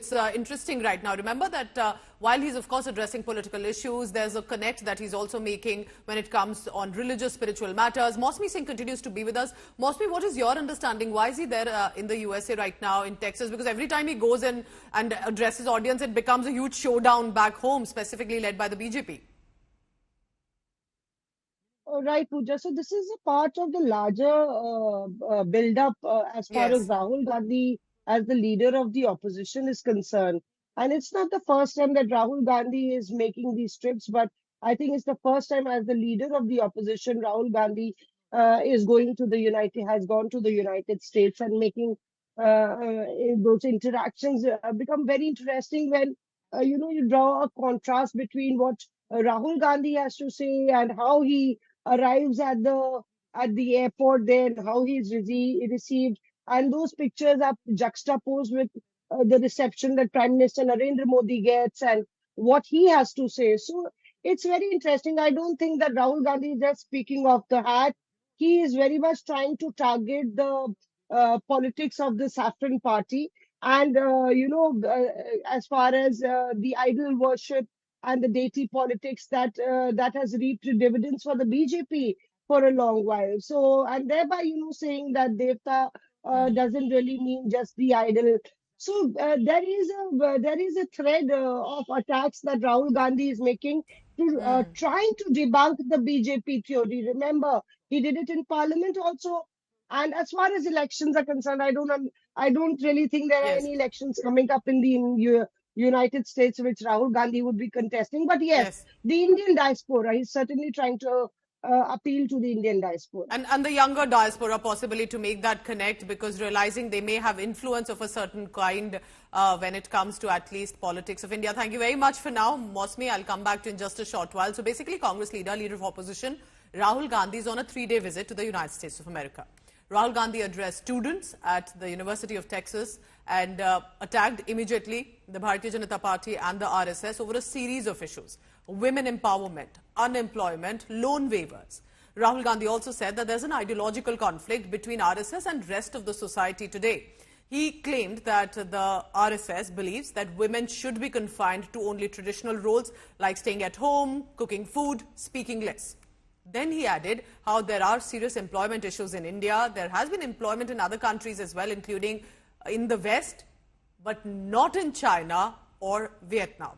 It's interesting right now. Remember that while he's, of course, addressing political issues, there's a connect that he's also making when it comes on religious, spiritual matters. Mosmi Singh continues to be with us. Mosmi, what is your understanding? Why is he there in the USA right now, in Texas? Because every time he goes in and addresses audience, it becomes a huge showdown back home, specifically led by the BJP. Right, Pooja. So this is a part of the larger build-up as far as Rahul Gandhi as the leader of the opposition is concerned. And it's not the first time that Rahul Gandhi is making these trips, but I think it's the first time as the leader of the opposition, Rahul Gandhi has gone to the United States and making those interactions become very interesting when you draw a contrast between what Rahul Gandhi has to say and how he arrives at the airport there and how he is received, and those pictures are juxtaposed with the reception that Prime Minister Narendra Modi gets and what he has to say. So it's very interesting. I don't think that Rahul Gandhi is just speaking off the hat. He is very much trying to target the politics of the Saffron Party, and as far as the idol worship and the deity politics that has reaped dividends for the BJP for a long while. So, and thereby, saying that Devta doesn't really mean just the idol. So there is a thread of attacks that Rahul Gandhi is making to trying to debunk the BJP theory. Remember, he did it in Parliament also. And as far as elections are concerned, I don't really think there are any elections coming up in the United States which Rahul Gandhi would be contesting. But yes, the Indian diaspora, he's certainly trying to appeal to the Indian diaspora. And the younger diaspora possibly to make that connect, because realizing they may have influence of a certain kind when it comes to at least politics of India. Thank you very much for now. Mosmi, I'll come back to you in just a short while. So basically, Congress leader of opposition, Rahul Gandhi is on a 3-day visit to the United States of America. Rahul Gandhi addressed students at the University of Texas and attacked immediately the Bharatiya Janata Party and the RSS over a series of issues: women empowerment, unemployment, loan waivers. Rahul Gandhi also said that there's an ideological conflict between RSS and rest of the society today. He claimed that the RSS believes that women should be confined to only traditional roles like staying at home, cooking food, speaking less. Then he added how there are serious employment issues in India. There has been employment in other countries as well, including in the West, but not in China or Vietnam.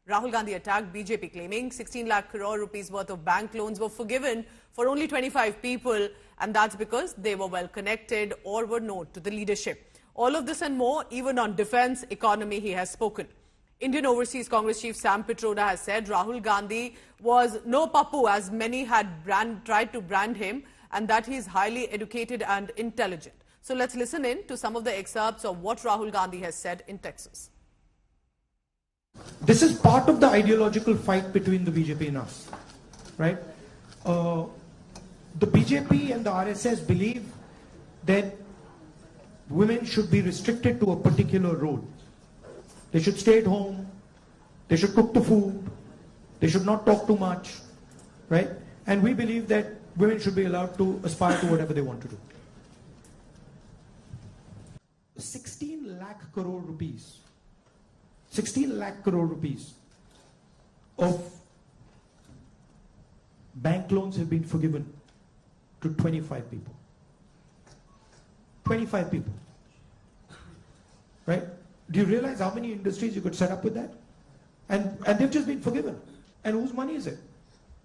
Rahul Gandhi attacked BJP, claiming 16 lakh crore rupees worth of bank loans were forgiven for only 25 people, and that's because they were well connected or were known to the leadership. All of this and more, even on defense, economy, he has spoken. Indian Overseas Congress Chief Sam Pitroda has said Rahul Gandhi was no pappu, as many had tried to brand him, and that he is highly educated and intelligent. So let's listen in to some of the excerpts of what Rahul Gandhi has said in Texas. This is part of the ideological fight between the BJP and us, right? The BJP and the RSS believe that women should be restricted to a particular role. They should stay at home, they should cook the food, they should not talk too much, right? And we believe that women should be allowed to aspire to whatever they want to do. 16 lakh crore rupees, 16 lakh crore rupees of bank loans have been forgiven to 25 people. 25 people, right? Do you realize how many industries you could set up with that? And they've just been forgiven. And whose money is it?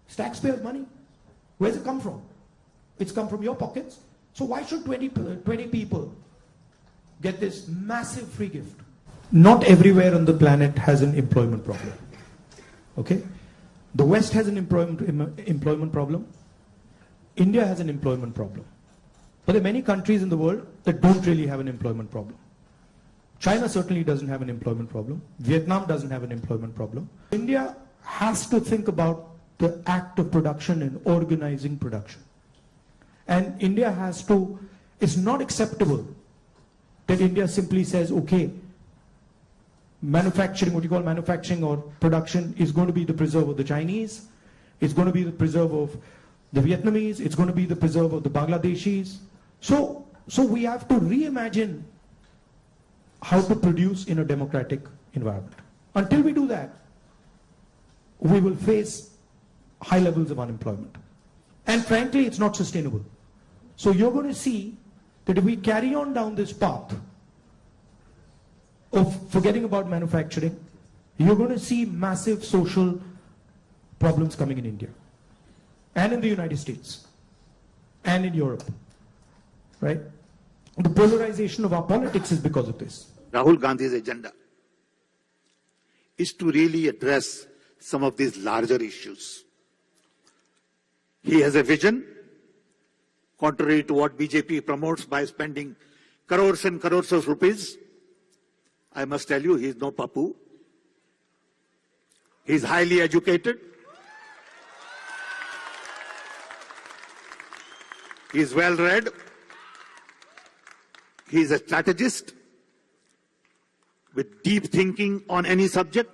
It's taxpayers' money. Where's it come from? It's come from your pockets. So why should 20 people get this massive free gift? Not everywhere on the planet has an employment problem. Okay? The West has an employment problem. India has an employment problem. But there are many countries in the world that don't really have an employment problem. China certainly doesn't have an employment problem. Vietnam doesn't have an employment problem. India has to think about the act of production and organizing production. And India has to, it's not acceptable that India simply says, okay, manufacturing, what you call manufacturing or production is going to be the preserve of the Chinese, it's going to be the preserve of the Vietnamese, it's going to be the preserve of the Bangladeshis. So we have to reimagine how to produce in a democratic environment. Until we do that, we will face high levels of unemployment. And frankly, it's not sustainable. So you're going to see that if we carry on down this path of forgetting about manufacturing, you're going to see massive social problems coming in India and in the United States and in Europe, right? The polarization of our politics is because of this. Rahul Gandhi's agenda is to really address some of these larger issues. He has a vision, contrary to what BJP promotes by spending crores and crores of rupees. I must tell you, he is no papu. He is highly educated. He is well read. He is a strategist with deep thinking on any subject.